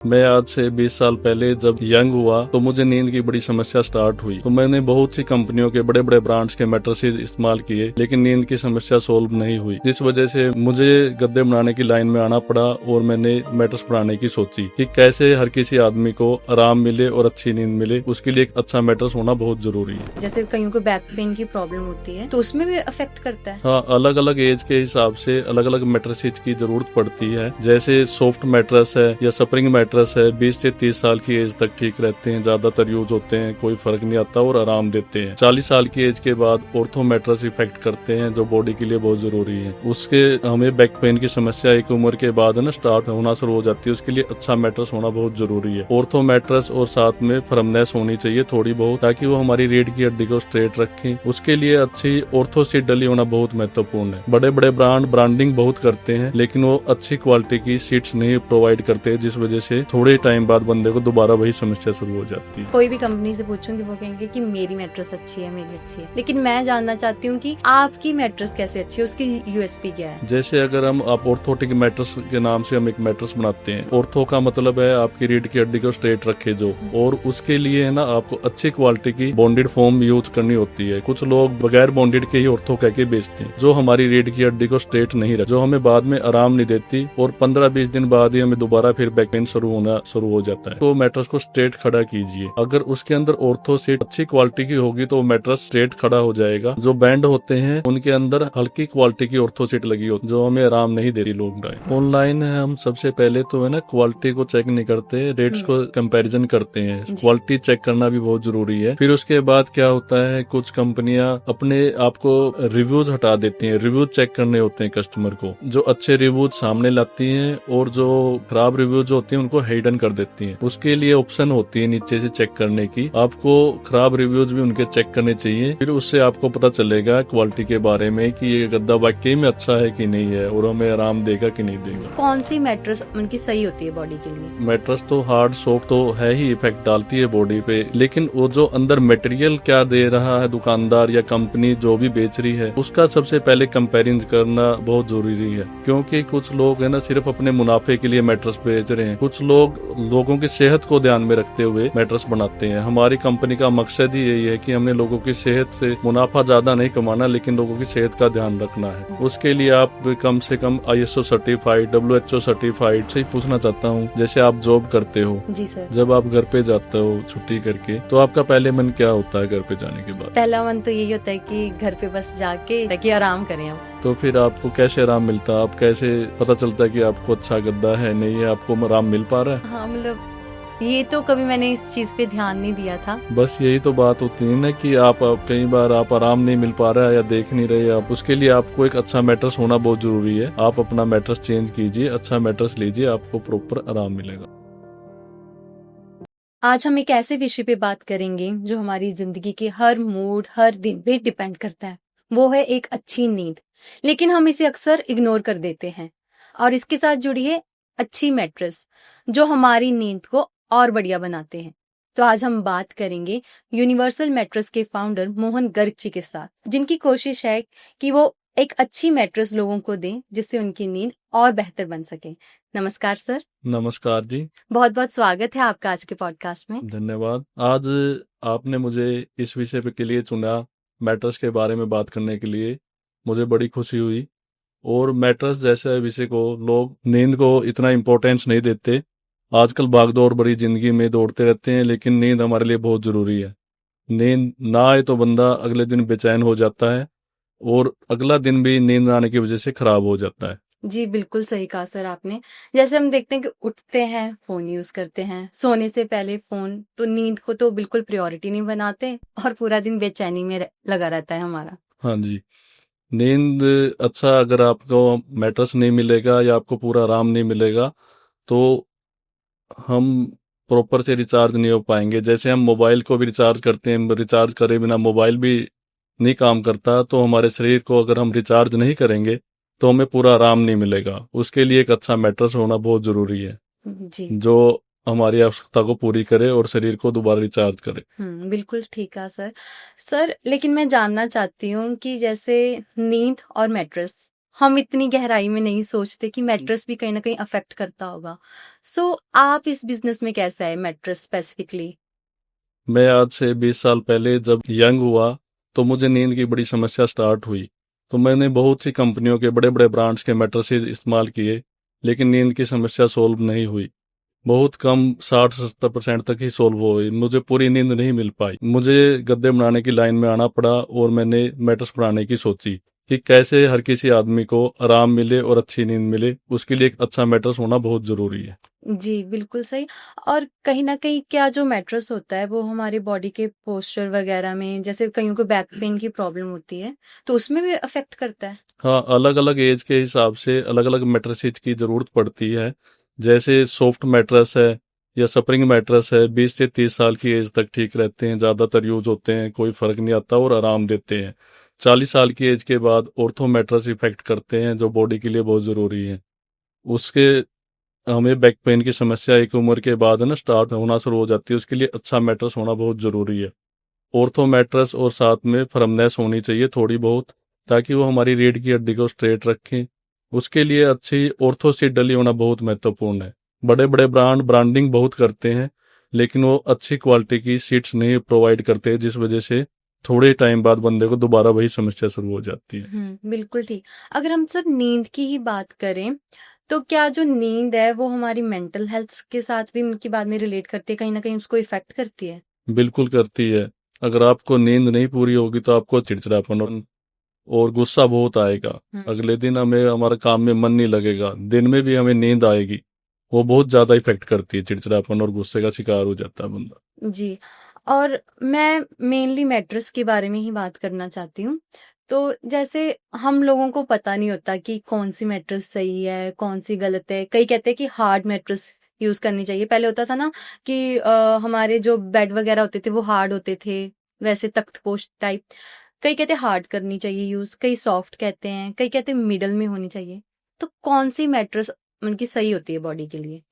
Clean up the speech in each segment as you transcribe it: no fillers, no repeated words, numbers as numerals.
मैं आज से 20 साल पहले जब यंग हुआ तो मुझे नींद की बड़ी समस्या स्टार्ट हुई। तो मैंने बहुत सी कंपनियों के बड़े बड़े ब्रांड्स के मैट्रेसेस इस्तेमाल किए, लेकिन नींद की समस्या सोल्व नहीं हुई। जिस वजह से मुझे गद्दे बनाने की लाइन में आना पड़ा और मैंने मैट्रेस बनाने की सोची कि कैसे हर किसी आदमी को आराम मिले और अच्छी नींद मिले। उसके लिए एक अच्छा मैट्रेस होना बहुत जरूरी है। जैसे कईयों को बैक पेन की प्रॉब्लम होती है तो उसमें भी अफेक्ट करता है। हाँ, अलग अलग एज के हिसाब से अलग अलग मैट्रेसेस की जरूरत पड़ती है। जैसे सॉफ्ट मैट्रेस है या स्प्रिंग मैट्रेस है, 20 से 30 साल की एज तक ठीक रहते हैं, ज्यादातर यूज होते हैं, कोई फर्क नहीं आता और आराम देते हैं। 40 साल की एज के बाद ऑर्थो मैट्रेस इफेक्ट करते हैं, जो बॉडी के लिए बहुत जरूरी है। उसके हमें बैक पेन की समस्या एक उम्र के बाद है ना स्टार्ट होना शुरू हो जाती है। उसके लिए अच्छा मैट्रेस होना बहुत जरूरी है। ऑर्थो मैट्रेस और साथ में फर्मनेस होनी चाहिए थोड़ी बहुत, ताकि वो हमारी रीढ़ की हड्डी को स्ट्रेट रखें। उसके लिए अच्छी ऑर्थो सीट डली होना बहुत महत्वपूर्ण है। बड़े बड़े ब्रांडिंग बहुत करते हैं, लेकिन वो अच्छी क्वालिटी की सीट्स नहीं प्रोवाइड करते, जिस वजह से थोड़े टाइम बाद बंदे को दोबारा वही समस्या शुरू हो जाती है। कोई भी कंपनी से पूछूंगी वो कहेंगे कि मेरी मैट्रेस अच्छी है, मेरी अच्छी है, लेकिन मैं जानना चाहती हूँ कि आपकी मैट्रेस कैसे अच्छी है, उसकी यूएसपी क्या है। जैसे अगर आप ऑर्थोटिक मैट्रेस के नाम से हम एक मैट्रेस बनाते हैं। ऑर्थो का मतलब है आपकी रीढ़ की हड्डी को स्ट्रेट रखे जो, और उसके लिए है ना आपको अच्छी क्वालिटी की बॉन्डेड फोम यूज करनी होती है। कुछ लोग बगैर बॉन्डेड के ही ऑर्थो कह के बेचते हैं, जो हमारी रीढ़ की हड्डी को स्ट्रेट नहीं रखती, जो हमें बाद में आराम नहीं देती और 15-20 दिन बाद ही हमें दोबारा फिर बैक पेन शुरू हो जाता है। तो मैट्रेस को स्ट्रेट खड़ा कीजिए। अगर उसके अंदर ऑर्थो सीट अच्छी क्वालिटी की होगी तो मैट्रेस स्ट्रेट खड़ा हो जाएगा। जो बैंड होते हैं उनके अंदर हल्की क्वालिटी की ऑर्थो सीट लगी होती है, जो हमें आराम नहीं देती लॉन्ग टाइम। ऑनलाइन हम सबसे पहले तो है ना क्वालिटी को चेक नहीं करते, रेट्स को कंपैरिजन करते हैं। क्वालिटी चेक करना भी बहुत जरूरी है। फिर उसके बाद क्या होता है, कुछ कंपनियां अपने आपको रिव्यूज हटा देती हैं। रिव्यूज चेक करने होते हैं कस्टमर को, जो अच्छे रिव्यूज सामने लाती हैं और जो खराब रिव्यूज होते हैं उनको हिडन कर देती हैं। उसके लिए ऑप्शन होती है नीचे से चेक करने की। आपको खराब रिव्यूज भी उनके चेक करने चाहिए, फिर उससे आपको पता चलेगा क्वालिटी के बारे में कि ये गद्दा वाकई में अच्छा है कि नहीं है और हमें आराम देगा कि नहीं देगा। कौन सी मैट्रेस उनकी सही होती है बॉडी के लिए। मैट्रेस तो हार्ड सॉफ्ट तो है ही, इफेक्ट डालती है बॉडी पे, लेकिन वो जो अंदर मटेरियल क्या दे रहा है दुकानदार या कंपनी जो भी बेच रही है, उसका सबसे पहले कंपेरिजन करना बहुत जरूरी है। क्योंकि कुछ लोग है ना सिर्फ अपने मुनाफे के लिए मैट्रेस बेच रहे हैं, कुछ लोग लोगों की सेहत को ध्यान में रखते हुए मैट्रेस बनाते हैं। हमारी कंपनी का मकसद ही यही है कि हमने लोगों की सेहत से मुनाफा ज्यादा नहीं कमाना, लेकिन लोगों की सेहत का ध्यान रखना है। उसके लिए आप कम से कम ISO सर्टिफाइड, WHO सर्टिफाइड से ही पूछना चाहता हूँ। जैसे आप जॉब करते हो, जी सर, जब आप घर पे जाते हो छुट्टी करके, तो आपका पहले मन क्या होता है घर पे जाने के बाद? पहला मन तो यही होता है कि घर पे बस जाके ताकि आराम करें हम। तो फिर आपको कैसे आराम मिलता है? आप कैसे पता चलता है कि आपको अच्छा गद्दा है, नहीं है, आपको आराम मिल पा रहा है? हाँ, मतलब ये तो कभी मैंने इस चीज पे ध्यान नहीं दिया था। बस यही तो बात होती है ना कि आप कई बार आप आराम नहीं मिल पा रहा है या देख नहीं रहे आप, उसके लिए आपको एक अच्छा मैट्रेस होना बहुत जरूरी है। आप अपना मैट्रेस चेंज कीजिए, अच्छा मैट्रेस लीजिए, आपको प्रॉपर आराम मिलेगा। आज हम एक ऐसे विषय पे बात करेंगे जो हमारी जिंदगी के हर मूड, हर दिन पे डिपेंड करता है। वो है एक अच्छी नींद, लेकिन हम इसे अक्सर इग्नोर कर देते हैं। और इसके साथ जुड़ी है अच्छी मैट्रेस, जो हमारी नींद को और बढ़िया बनाते हैं। तो आज हम बात करेंगे यूनिवर्सल मैट्रेस के फाउंडर मोहन गर्ग जी के साथ, जिनकी कोशिश है कि वो एक अच्छी मैट्रेस लोगों को दें, जिससे उनकी नींद और बेहतर बन सके। नमस्कार सर। नमस्कार जी। बहुत बहुत स्वागत है आपका आज के पॉडकास्ट में। धन्यवाद। आज आपने मुझे इस विषय के लिए चुना, मैट्रेस के बारे में बात करने के लिए। मुझे बड़ी खुशी हुई। और मैट्रेस जैसे विषय को लोग नींद को इतना इम्पोर्टेंस नहीं देते। आजकल भागदौड़ भरी जिंदगी में दौड़ते रहते हैं, लेकिन नींद हमारे लिए बहुत जरूरी है। नींद ना आए तो बंदा अगले दिन बेचैन हो जाता है और अगला दिन भी नींद आने की वजह से खराब हो जाता है। जी बिल्कुल सही कहा सर आपने। जैसे हम देखते हैं कि उठते हैं, फोन यूज करते हैं, सोने से पहले फोन, तो नींद को तो बिल्कुल प्रायोरिटी नहीं बनाते और पूरा दिन बेचैनी में लगा रहता है हमारा। हाँ जी। नींद अच्छा, अगर आपको मैट्रेस नहीं मिलेगा या आपको पूरा आराम नहीं मिलेगा तो हम प्रॉपर से रिचार्ज नहीं हो पाएंगे। जैसे हम मोबाइल को भी रिचार्ज करते हैं, रिचार्ज करे बिना मोबाइल भी नहीं काम करता, तो हमारे शरीर को अगर हम रिचार्ज नहीं करेंगे तो हमें पूरा आराम नहीं मिलेगा। उसके लिए एक अच्छा मैट्रेस होना बहुत जरूरी है, जी, जो हमारी आवश्यकता को पूरी करे और शरीर को दोबारा रिचार्ज करे। बिल्कुल ठीक है सर। लेकिन मैं जानना चाहती हूँ कि जैसे नींद और मैट्रेस हम इतनी गहराई में नहीं सोचते कि मैट्रेस भी कहीं ना कहीं अफेक्ट करता होगा। सो आप इस बिजनेस में कैसा है मैट्रेस स्पेसिफिकली? मैं आज से 20 साल पहले जब यंग हुआ तो मुझे नींद की बड़ी समस्या स्टार्ट हुई। तो मैंने बहुत सी कंपनियों के बड़े बड़े ब्रांड्स के मैट्रेसेस इस्तेमाल किए, लेकिन नींद की समस्या सोल्व नहीं हुई। बहुत कम 60-70% तक ही सोल्व हुई। मुझे पूरी नींद नहीं मिल पाई। मुझे गद्दे बनाने की लाइन में आना पड़ा और मैंने मैट्रेस बनाने की सोची कि कैसे हर किसी आदमी को आराम मिले और अच्छी नींद मिले। उसके लिए एक अच्छा मैट्रेस होना बहुत जरूरी है। जी, बिल्कुल सही। और कहीं न कहीं क्या जो मैट्रेस होता है वो हमारी बॉडी के पोस्चर वगैरह में, जैसे कईयों को बैक पेन की प्रॉब्लम होती है, तो उसमें भी अफ़ेक्ट करता है? हाँ, अलग अलग एज के हिसाब से अलग अलग मैट्रेसेस की जरूरत पड़ती है। जैसे सॉफ्ट मैट्रेस है या स्प्रिंग मैट्रेस है, 20 से 30 साल की एज तक ठीक रहते हैं, ज्यादातर यूज होते हैं, कोई फर्क नहीं आता और आराम देते हैं। 40 साल की एज के बाद ऑर्थो मैट्रेस इफेक्ट करते हैं, जो बॉडी के लिए बहुत जरूरी है। उसके हमें बैक पेन की समस्या एक उम्र के बाद है ना स्टार्ट होना शुरू हो जाती है। उसके लिए अच्छा मैट्रेस होना बहुत जरूरी है। ऑर्थो मैट्रेस और साथ में फर्मनेस होनी चाहिए थोड़ी बहुत, ताकि वो हमारी रीढ़ की हड्डी को स्ट्रेट रखें। उसके लिए अच्छी ऑर्थो सीट डली होना बहुत महत्वपूर्ण है। बड़े बड़े ब्रांडिंग बहुत करते हैं, लेकिन वो अच्छी क्वालिटी की सीट्स नहीं प्रोवाइड करते, जिस वजह से थोड़े टाइम बाद बंदे को दोबारा वही समस्या शुरू हो जाती है। बिल्कुल ठीक। अगर हम सर नींद की ही बात करें, तो क्या जो नींद है वो हमारी मेंटल हेल्थ के साथ भी उनकी बाद में रिलेट करती है, कहीं न कहीं उसको इफ़ेक्ट करती है? बिल्कुल करती है। अगर आपको नींद नहीं पूरी होगी तो आपको चिड़चिड़ापन और गुस्सा बहुत आएगा। हुँ। अगले दिन हमें हमारे काम में मन नहीं लगेगा। दिन में भी हमें नींद आएगी। वो बहुत ज्यादा इफेक्ट करती है। चिड़चिड़ापन और गुस्से का शिकार हो जाता है बंदा। जी। और मैं मेनली मैट्रेस के बारे में ही बात करना चाहती हूँ। तो जैसे हम लोगों को पता नहीं होता कि कौन-सी मैट्रेस सही है, कौन-सी गलत है। कई कहते हैं कि हार्ड मैट्रेस यूज़ करनी चाहिए। पहले होता था ना कि हमारे जो बेड वगैरह होते थे वो हार्ड होते थे, वैसे तख्तपोश टाइप। कई कहते हैं हार्ड करनी चाहिए यूज़, कई सॉफ्ट कहते हैं, कई कहते हैं मिडल में होनी चाहिए। तो कौन-सी मैट्रेस मतलब कि सही होती है बॉडी के लिए?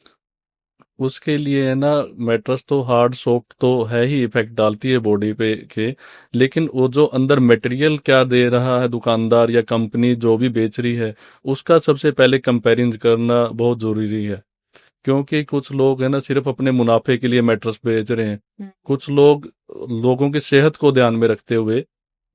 उसके लिए है ना, मैट्रेस तो हार्ड सॉफ्ट तो है ही, इफेक्ट डालती है बॉडी पे के। लेकिन वो जो अंदर मटेरियल क्या दे रहा है दुकानदार या कंपनी जो भी बेच रही है, उसका सबसे पहले कंपेरिजन करना बहुत जरूरी है। क्योंकि कुछ लोग है ना सिर्फ अपने मुनाफे के लिए मैट्रेस बेच रहे हैं। हुँ। कुछ लोग लोगों की सेहत को ध्यान में रखते हुए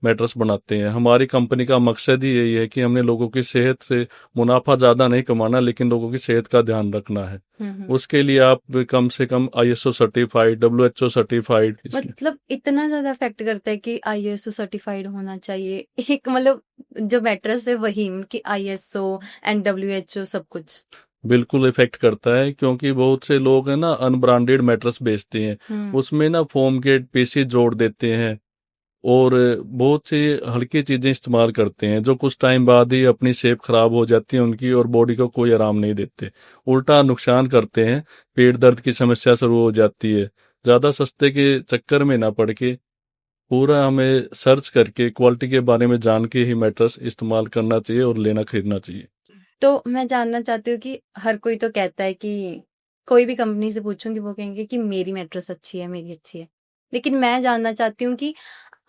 मैट्रेस बनाते हैं। हमारी कंपनी का मकसद ही यही है कि हमने लोगों की सेहत से मुनाफा ज्यादा नहीं कमाना, लेकिन लोगों की सेहत का ध्यान रखना है। उसके लिए आप कम से कम ISO सर्टिफाइड, WHO सर्टिफाइड। मतलब इतना ज़्यादा इफ़ेक्ट करता है कि ISO सर्टिफ़ाइड होना चाहिए। एक मतलब जो मैट्रेस है वही कि ISO एंड WHO सब कुछ। बिल्कुल इफेक्ट करता है, क्योंकि बहुत से लोग है ना अनब्रांडेड मैट्रेस बेचते हैं। उसमें ना फोम के पीसेज जोड़ देते हैं और बहुत सी हल्की चीजें इस्तेमाल करते हैं, जो कुछ टाइम बाद ही अपनी शेप खराब हो जाती है उनकी और बॉडी को कोई आराम नहीं देते, उल्टा नुकसान करते हैं। पेट दर्द की समस्या शुरू हो जाती है। ज्यादा सस्ते के चक्कर में ना पड़ के पूरा हमें सर्च करके क्वालिटी के बारे में जान के ही मैट्रेस इस्तेमाल करना चाहिए और लेना खरीदना चाहिए। तो मैं जानना चाहती हूँ कि हर कोई तो कहता है कि कोई भी कंपनी से पूछूंगी वो कहेंगे कि मेरी मैट्रेस अच्छी है, मेरी अच्छी है। लेकिन मैं जानना चाहती हूँ कि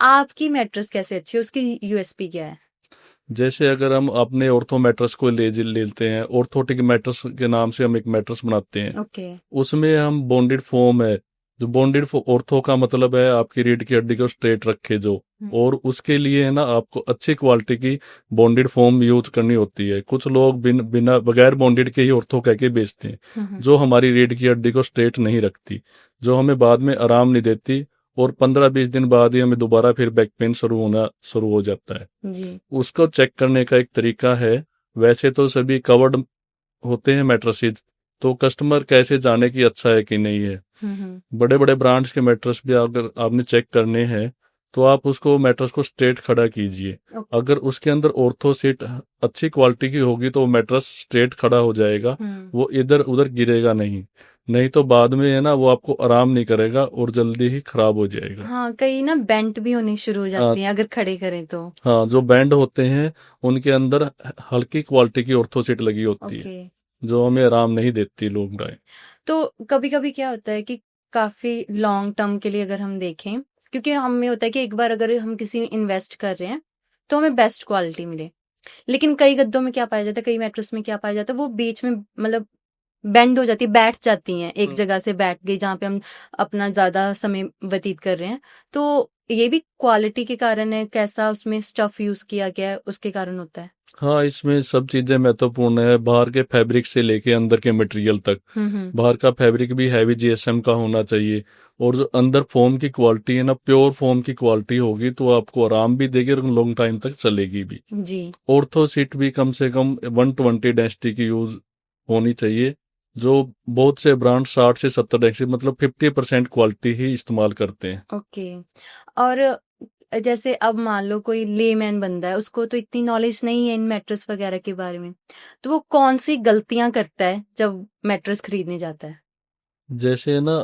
आपकी मैट्रेस कैसे अच्छी है, उसकी USP क्या है? जैसे अगर हम अपने ऑर्थो मैट्रेस को लेते हैं, ऑर्थोटिक मैट्रेस के नाम से हम एक मैट्रेस बनाते हैं। ओके। उसमें हम बॉन्डेड फोम है, जो बॉन्डेड ऑर्थो का मतलब है आपकी रीढ़ की हड्डी को स्ट्रेट रखे जो। और उसके लिए है ना आपको अच्छी क्वालिटी की बॉन्डेड फोम यूज करनी होती है। कुछ लोग बिना बगैर बॉन्डेड के ही ऑर्थो कह के बेचते हैं, जो हमारी रीढ़ की हड्डी को स्ट्रेट नहीं रखती, जो हमें बाद में आराम नहीं देती और 15-20 दिन बाद ही हमें दोबारा फिर बैक पेन शुरू हो जाता है। जी। उसको चेक करने का एक तरीका है। वैसे तो सभी कवर्ड होते हैं मैट्रेसेस, तो कस्टमर कैसे जाने कि अच्छा है कि नहीं है। बड़े बड़े ब्रांड्स के मैट्रेस भी अगर आपने चेक करने हैं तो आप उसको मैट्रेस को स्ट्रेट खड़ा कीजिए। अगर उसके अंदर ऑर्थो सीट अच्छी क्वालिटी की होगी तो वो मैट्रेस स्ट्रेट खड़ा हो जाएगा, वो इधर उधर गिरेगा नहीं। नहीं तो बाद में है ना वो आपको आराम नहीं करेगा और जल्दी ही खराब हो जाएगा। हाँ, कई ना बेंट भी होनी शुरू हो हाँ, जाती हैं अगर खड़े करें तो। हाँ, जो बैंड होते हैं उनके अंदर हल्की क्वालिटी की ऑर्थो सीट लगी होती है, ओके। जो हमें आराम नहीं देती लॉन्ग टाइम। तो कभी-कभी क्या होता है कि काफ़ी लॉन्ग टर्म के लिए अगर हम देखें, क्योंकि हमें होता है कि एक बार अगर हम किसी में इन्वेस्ट कर रहे हैं, तो हमें बेस्ट क्वालिटी मिले। लेकिन कई गद्दों में क्या पाया जाता है, कई मैट्रेस में क्या पाया जाता है, वो बीच में मतलब बेंड हो जाती है, बैठ जाती हैं, एक जगह से बैठ गई जहाँ पे हम अपना ज़्यादा समय व्यतीत कर रहे हैं। तो ये भी क्वालिटी के कारण है, कैसा उसमें स्टफ़ यूज़ किया गया है, उसके कारण होता है? हाँ, इसमें सब चीजें महत्वपूर्ण है, बाहर के फैब्रिक से लेके अंदर के मटेरियल तक। हुँ। बाहर का फैब्रिक भी हैवी जीएसएम का होना चाहिए, और जो अंदर फोम की क्वालिटी है ना, प्योर फोम की क्वालिटी होगी तो आपको आराम भी देगी और लॉन्ग टाइम तक चलेगी भी। जी। ऑर्थो सीट भी कम से कम 120 डेंसिटी की यूज होनी चाहिए, जो बहुत से ब्रांड 60 से 70 डेंसिटी मतलब 50% क्वालिटी ही इस्तेमाल करते हैं। ओके। और जैसे अब मान लो कोई लेमैन बंदा है, उसको तो इतनी नॉलेज नहीं है इन मैट्रेस वगैरह के बारे में, तो वो कौन-सी गलतियाँ करता है जब मैट्रेस खरीदने जाता है? जैसे ना,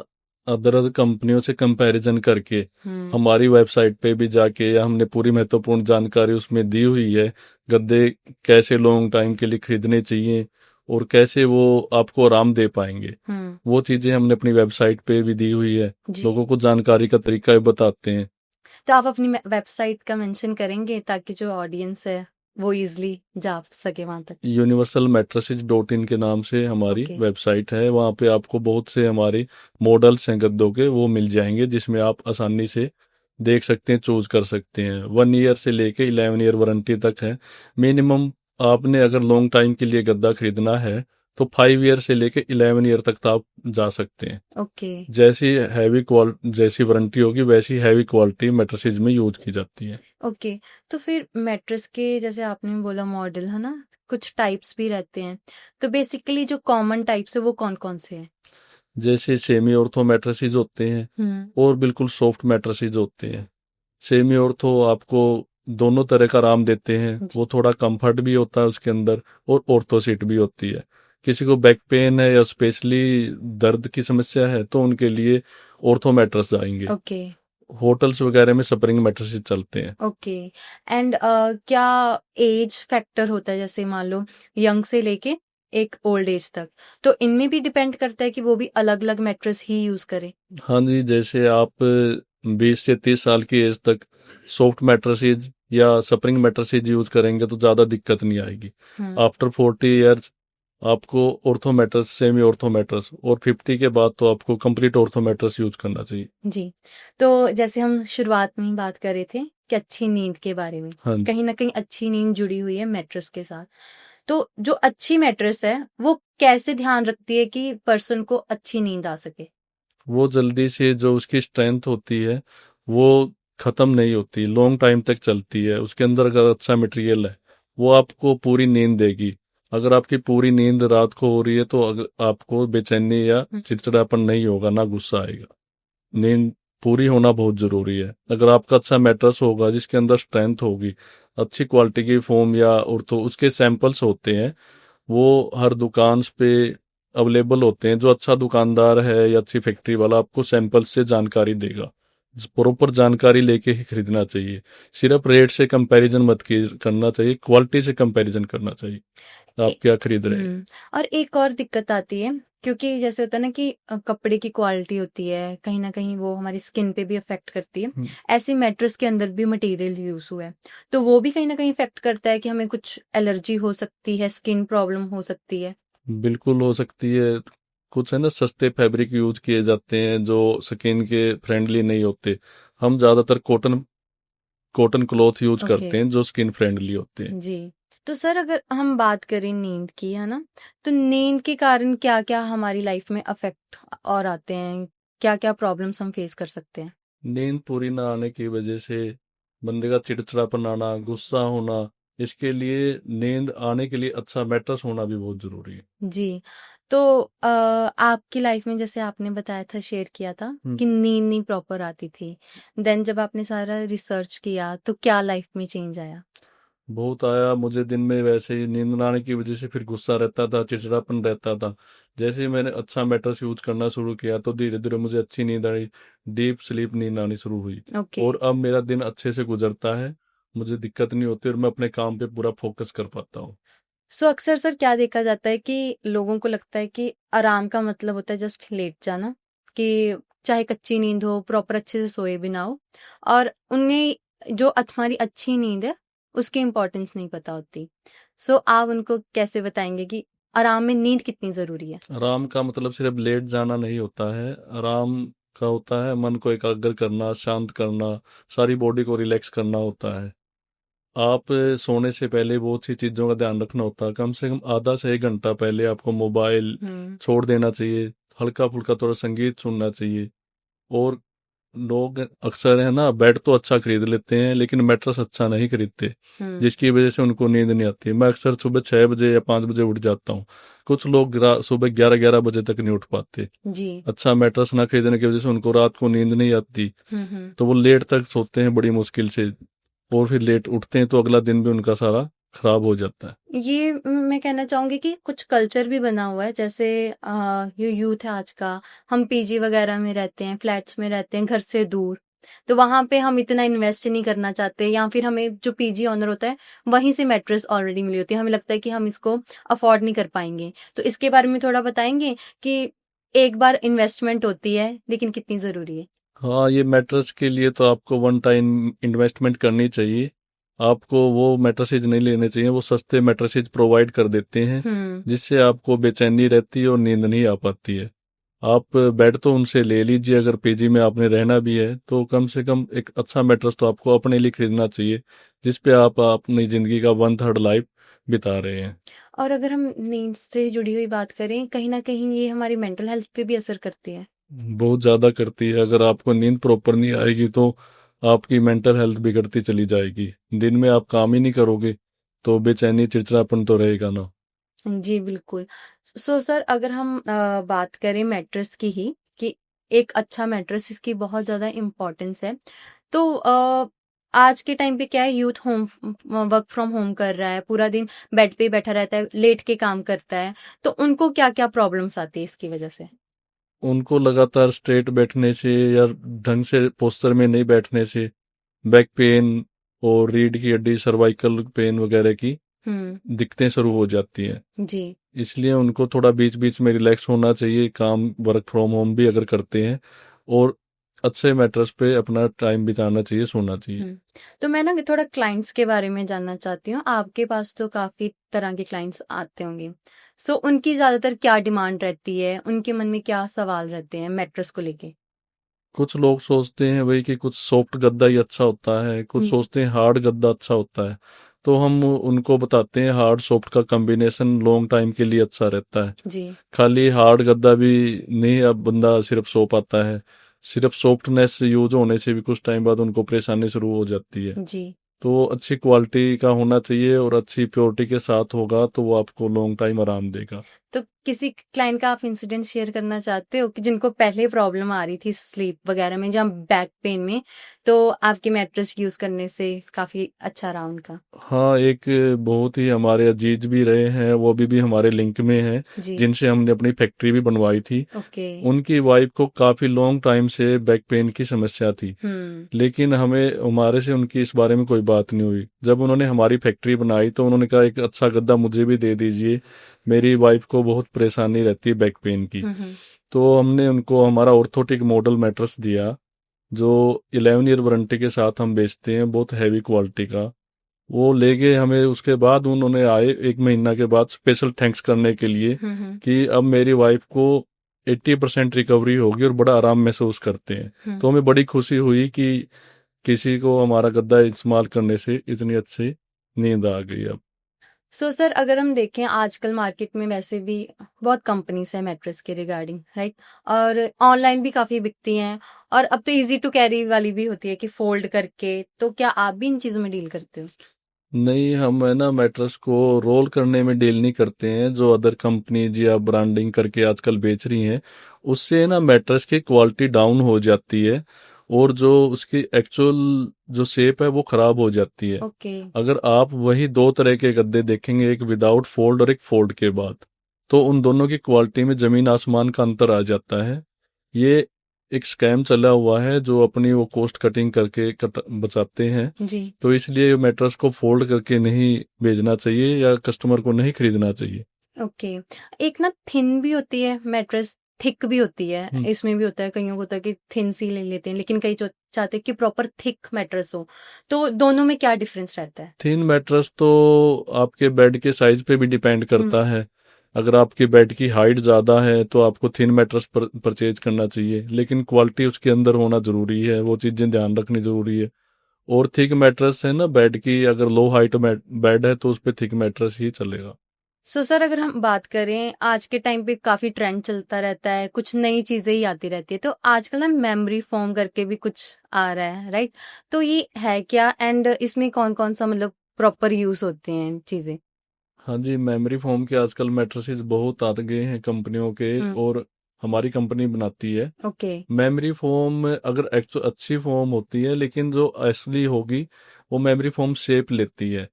अदर अदर कंपनियों से कंपैरिजन करके हुँ। हमारी वेबसाइट पे भी जाके हमने पूरी महत्वपूर्ण जानकारी उसमें दी हुई है। गद्दे कैसे लॉन्ग टाइम के लिए खरीदने चाहिए और कैसे वो आपको आराम दे पाएंगे, हुँ। वो चीजें हमने अपनी वेबसाइट पे भी दी हुई है। जी। लोगों को जानकारी का तरीका भी बताते हैं। तो आप अपनी वेबसाइट का मेंशन करेंगे ताकि जो ऑडियंस है वो इजीली जा सके वहां तक? यूनिवर्सल मैट्रेसेज डॉट इन के नाम से हमारी ओके। वेबसाइट है। वहाँ पे आपको बहुत से हमारे मॉडल्स हैं गद्दों के, वो मिल जाएंगे, जिसमें आप आसानी से देख सकते हैं, चूज कर सकते हैं। 1 ईयर से लेके 11 ईयर वारंटी तक है। मिनिमम आपने अगर लॉन्ग टाइम के लिए गद्दा खरीदना है तो 5 ईयर से लेके 11 ईयर तक तो आप जा सकते हैं। ओके। जैसी वारंटी होगी वैसी हैवी क्वालिटी मैट्रेसेज में यूज की जाती है। ओके। तो फिर मैट्रेस के जैसे आपने बोला मॉडल है ना, कुछ टाइप्स भी रहते हैं, तो बेसिकली जो कॉमन टाइप्स है वो कौन कौन से हैं? जैसे सेमी ऑर्थो मैट्रेसेज होते हैं हम्म। और बिल्कुल सॉफ्ट मैट्रेसेज होते हैं। सेमी ऑर्थो आपको दोनों तरह का आराम देते हैं, जी। वो थोड़ा कंफर्ट भी होता है उसके अंदर, और ऑर्थो सीट भी होती है। किसी को बैक पेन है या स्पेशली दर्द की समस्या है तो उनके लिए ऑर्थो मैट्रेस जाएंगे। ओके। होटल्स वगैरह में स्प्रिंग मैट्रेसेस चलते हैं। ओके। एंड क्या एज फैक्टर होता है, जैसे मान लो यंग से लेके एक ओल्ड एज तक, तो इनमें भी डिपेंड करता है कि वो भी अलग अलग मैट्रेस ही यूज करे? हाँ जी, जैसे आप 20 से 30 साल की एज तक सॉफ्ट मैट्रेसेज या स्प्रिंग मैट्रेसेज यूज करेंगे तो ज़्यादा दिक्कत नहीं आएगी। हम्म। आफ्टर 40 ईयर्स आपको ortho mattress, semi ortho mattress, और 50 के बाद तो आपको कंप्लीट ऑर्थो मैट्रेस यूज करना चाहिए। जी। तो जैसे हम शुरुआत में ही बात कर रहे थे कि अच्छी नींद के बारे में, हाँ जी। कहीं ना कहीं अच्छी नींद जुड़ी हुई है मैट्रेस के साथ। तो जो अच्छी मैट्रेस है वो कैसे ध्यान रखती है कि पर्सन को अच्छी नींद आ सके? वो जल्दी से, जो उसकी स्ट्रेंथ होती है वो खत्म नहीं होती, लॉन्ग टाइम तक चलती है। उसके अंदर अगर अच्छा मटेरियल है वो आपको पूरी नींद देगी। अगर आपकी पूरी नींद रात को हो रही है तो अगर आपको बेचैनी या चिड़चिड़ापन नहीं होगा, ना गुस्सा आएगा। जी। नींद पूरी होना बहुत जरूरी है। अगर आपका अच्छा मैट्रेस होगा जिसके अंदर स्ट्रेंथ होगी, अच्छी क्वालिटी की फोम या और तो उसके सैंपल्स होते हैं, वो हर दुकान पे अवेलेबल होते हैं। जो अच्छा दुकानदार है या अच्छी फैक्ट्री वाला आपको सैंपल से जानकारी देगा। प्रॉपर जानकारी लेके ही खरीदना चाहिए। सिर्फ रेट से कंपैरिजन मत करना चाहिए, क्वालिटी से कंपैरिजन करना चाहिए आप क्या खरीद रहे हैं। और एक और दिक्कत आती है, क्योंकि जैसे होता है ना कि कपड़े की क्वालिटी होती है, कहीं ना कहीं वो हमारी स्किन पे भी अफेक्ट करती है। ऐसी मैट्रेस के अंदर भी मटेरियल यूज हुआ है, तो वो भी कहीं ना कहीं अफेक्ट करता है कि हमें कुछ एलर्जी हो सकती है, स्किन प्रॉब्लम हो सकती है? बिल्कुल हो सकती है। कुछ है ना, सस्ते फैब्रिक यूज किए जाते हैं जो स्किन के फ्रेंडली नहीं होते। हम ज्यादातर cotton cotton cloth use okay. करते हैं जो स्किन फ्रेंडली होते हैं। जी। तो सर अगर हम बात करें नींद की, है ना, तो नींद के कारण क्या क्या हमारी लाइफ में अफेक्ट और आते हैं, क्या क्या प्रॉब्लम्स हम फेस कर सकते हैं? नींद पूरी ना आने की वजह से बंदे का चिड़चिड़ापन आना, गुस्सा होना, इसके लिए नींद आने के लिए अच्छा मैट्रेस होना भी बहुत जरूरी है। जी। तो आपकी लाइफ में जैसे आपने बताया था, शेयर किया था हम्म। कि नींद नहीं प्रॉपर आती थी, देन जब आपने सारा रिसर्च किया तो क्या लाइफ में चेंज आया? बहुत आया मुझे। दिन में वैसे ही नींद ना आने की वजह से फिर गुस्सा रहता था, चिड़चिड़ापन रहता था। जैसे ही मैंने अच्छा मैट्रेस यूज करना शुरू किया तो धीरे धीरे मुझे अच्छी नींद आई, डीप स्लीप नींद आनी शुरू हुई। ओके। और अब मेरा दिन अच्छे से गुजरता है, मुझे दिक्कत नहीं होती और मैं अपने काम पे पूरा फोकस कर पाता हूँ। सो अक्सर सर क्या देखा जाता है कि लोगों को लगता है कि आराम का मतलब होता है जस्ट लेट जाना, कि चाहे कच्ची नींद हो, प्रॉपर अच्छे से सोए भी ना हो, और उन्हें जो हमारी अच्छी नींद है उसकी इम्पोर्टेंस नहीं पता होती। सो आप उनको कैसे बताएंगे कि आराम में नींद कितनी जरूरी है? आराम का मतलब सिर्फ लेट जाना नहीं होता है। आराम का होता है मन को एकाग्र करना, शांत करना, सारी बॉडी को रिलैक्स करना होता है। आप सोने से पहले बहुत सी चीज़ों का ध्यान रखना होता है। कम से कम आधा से 1 घंटा पहले आपको मोबाइल छोड़ देना चाहिए। हल्का फुल्का थोड़ा संगीत सुनना चाहिए। और लोग अक्सर है ना, बेड तो अच्छा खरीद लेते हैं लेकिन मैट्रेस अच्छा नहीं खरीदते, जिसकी वजह से उनको नींद नहीं आती। मैं अक्सर सुबह 6 बजे या 5 बजे उठ जाता हूँ। कुछ लोग सुबह 11-11 बजे तक नहीं उठ पाते। जी। अच्छा मैट्रेस ना खरीदने की वजह से उनको रात को नींद नहीं आती, हम्म। तो वो लेट तक सोते हैं बड़ी मुश्किल से, और फिर लेट उठते हैं तो अगला दिन भी उनका सारा खराब हो जाता है। ये मैं कहना चाहूंगी कि कुछ कल्चर भी बना हुआ है, जैसे ये यूथ है आज का, हम पीजी वगैरह में रहते हैं, फ्लैट्स में रहते हैं घर से दूर, तो वहां पे हम इतना इन्वेस्ट नहीं करना चाहते, या फिर हमें जो पीजी ऑनर होता है वहीं से मैट्रेस ऑलरेडी मिली होती है, हमें लगता है कि हम इसको अफोर्ड नहीं कर पाएंगे। तो इसके बारे में थोड़ा बताएंगे कि एक बार इन्वेस्टमेंट होती है लेकिन कितनी जरूरी है? हाँ, ये मैट्रेस के लिए तो आपको वन टाइम इन्वेस्टमेंट करनी चाहिए। आपको वो मैट्रेसेज नहीं लेने चाहिए, वो सस्ते मैट्रेसेज प्रोवाइड कर देते हैं जिससे आपको बेचैनी रहती है और नींद नहीं आ पाती है। आप बेड तो उनसे ले लीजिए, अगर पीजी में आपने रहना भी है तो कम से कम एक अच्छा मैट्रेस तो आपको अपने लिए खरीदना चाहिए, जिसपे आप अपनी जिंदगी का 1/3 लाइफ बिता रहे हैं। और अगर हम नींद से जुड़ी हुई बात करें, कहीं ना कहीं ये हमारी मेंटल हेल्थ पे भी असर करती है। बहुत ज्यादा करती है। अगर आपको नींद प्रॉपर नहीं आएगी तो आपकी मेंटल हेल्थ बिगड़ती चली जाएगी। दिन में आप काम ही नहीं करोगे तो बेचैनी चिड़चिड़ापन तो रहेगा ना। जी बिल्कुल। सो सर, अगर हम बात करें मैट्रेस की ही, कि एक अच्छा मैट्रेस इसकी बहुत ज़्यादा इम्पोर्टेंस है, तो आज के टाइम पे क्या है, youth home work from home कर रहा है, पूरा दिन बेड पे बैठा रहता है, लेट के काम करता है, तो उनको क्या क्या प्रॉब्लम्स आती है इसकी वजह से? उनको लगातार स्ट्रेट बैठने से या ढंग से पोस्चर में नहीं बैठने से बैक पेन और रीढ़ की हड्डी, सर्वाइकल पेन वगैरह की दिक्कतें शुरू हो जाती हैं। जी। इसलिए उनको थोड़ा बीच बीच में रिलैक्स होना चाहिए, काम वर्क फ्रॉम होम भी अगर करते हैं, और अच्छे मैट्रेस पे अपना टाइम बिताना चाहिए, सोना चाहिए। तो मैं ना थोड़ा क्लाइंट्स के बारे में जानना चाहती हूँ। आपके पास तो काफी तरह के क्लाइंट्स आते होंगे, सो उनकी ज्यादातर क्या डिमांड रहती है, उनके मन में क्या सवाल रहते हैं मैट्रेस को लेके? कुछ लोग सोचते हैं भाई कि कुछ सॉफ्ट गद्दा ही अच्छा होता है, कुछ सोचते हैं हार्ड गद्दा अच्छा होता है। तो हम उनको बताते हैं हार्ड सॉफ्ट का कॉम्बिनेशन लॉन्ग टाइम के लिए अच्छा रहता है। जी। खाली हार्ड गद्दा भी नहीं, अब बंदा सिर्फ सो पाता है। सिर्फ सॉफ्टनेस यूज होने से भी कुछ टाइम बाद उनको परेशानी शुरू हो जाती है। जी। तो अच्छी क्वालिटी का होना चाहिए और अच्छी प्योरिटी के साथ होगा तो वो आपको लॉन्ग टाइम आराम देगा। तो किसी क्लाइंट का आप इंसिडेंट शेयर करना चाहते हो कि जिनको पहले प्रॉब्लम आ रही थी स्लीप वगैरह में, जहाँ बैक पेन में, तो आपके मैट्रेस यूज करने से काफी अच्छा रहा उनका? हाँ, एक बहुत ही हमारे अजीज भी रहे हैं, वो भी हमारे लिंक में हैं, जी। जिनसे हमने अपनी फैक्ट्री भी बनवाई थी। ओके। उनकी वाइफ को काफी लॉन्ग टाइम से बैक पेन की समस्या थी, लेकिन हमारे से उनकी इस बारे में कोई बात नहीं हुई। जब उन्होंने हमारी फैक्ट्री बनाई तो उन्होंने कहा एक अच्छा गद्दा मुझे भी दे दीजिए, मेरी वाइफ को बहुत परेशानी रहती है बैक पेन की। तो हमने उनको हमारा ऑर्थोटिक मॉडल मैट्रेस दिया, जो 11 ईयर वारंटी के साथ हम बेचते हैं, बहुत हैवी क्वालिटी का। वो ले गए हमें, उसके बाद उन्होंने आए 1 महीना के बाद स्पेशल थैंक्स करने के लिए कि अब मेरी वाइफ को 80% रिकवरी होगी और बड़ा आराम महसूस करते हैं। तो हमें बड़ी खुशी हुई कि किसी को हमारा गद्दा इस्तेमाल करने से इतनी अच्छी नींद आ गई। अब सो सर, अगर हम देखें आजकल मार्केट में वैसे भी बहुत कंपनीज है मैट्रेस के रिगार्डिंग, राइट, और ऑनलाइन भी काफी बिकती हैं, और अब तो इजी टू कैरी वाली भी होती है कि फोल्ड करके, तो क्या आप भी इन चीजों में डील करते हो? नहीं, हम है ना मैट्रेस को रोल करने में डील नहीं करते हैं, जो अदर कंपनीज या ब्रांडिंग करके आजकल बेच रही हैं। उससे ना मैट्रेस की क्वालिटी डाउन हो जाती है और जो उसकी एक्चुअल जो शेप है वो खराब हो जाती है। अगर आप वही 2 तरह के गद्दे देखेंगे, एक विदाउट फोल्ड और एक फोल्ड के बाद, तो उन दोनों की क्वालिटी में जमीन आसमान का अंतर आ जाता है। ये एक स्कैम चला हुआ है जो अपनी वो कॉस्ट कटिंग करके बचाते हैं। जी। तो इसलिए मैट्रेस को फोल्ड करके नहीं भेजना चाहिए या कस्टमर को नहीं खरीदना चाहिए। ओके। एक ना थिन भी होती है मैट्रेस, थिक भी होती है, हम्म। इसमें भी होता है, कईयों को होता है कि थिन सी ले लेते हैं, लेकिन कई चाहते हैं कि प्रॉपर थिक मैट्रेस हो। तो दोनों में क्या डिफरेंस रहता है? थिन मैट्रेस तो आपके बेड के साइज पे भी डिपेंड करता है। अगर आपके बेड की हाइट ज़्यादा है तो आपको थिन मैट्रेस परचेज करना चाहिए, लेकिन क्वालिटी उसके अंदर होना ज़रूरी है, वो चीज़ें ध्यान रखनी ज़रूरी है। और थिक मैट्रेस है ना बेड की, अगर लो हाइट बेड है तो उस पे थिक मैट्रेस ही चलेगा। सो सर, अगर हम बात करें, आज के टाइम पे काफी ट्रेंड चलता रहता है, कुछ नई चीजें ही आती रहती है, तो आजकल ना मेमोरी फोम करके भी कुछ आ रहा है, राइट? तो ये है क्या, एंड इसमें कौन कौन सा मतलब प्रॉपर यूज होते हैं चीजें? हाँ जी, मेमोरी फोम के आजकल मैट्रेसेस बहुत आ गए हैं कंपनियों के, और हमारी कंपनी बनाती है। ओके। मेमोरी फोम अगर एक्चुअल अच्छी फोम होती है, लेकिन जो असली होगी वो मेमोरी फोम शेप लेती है,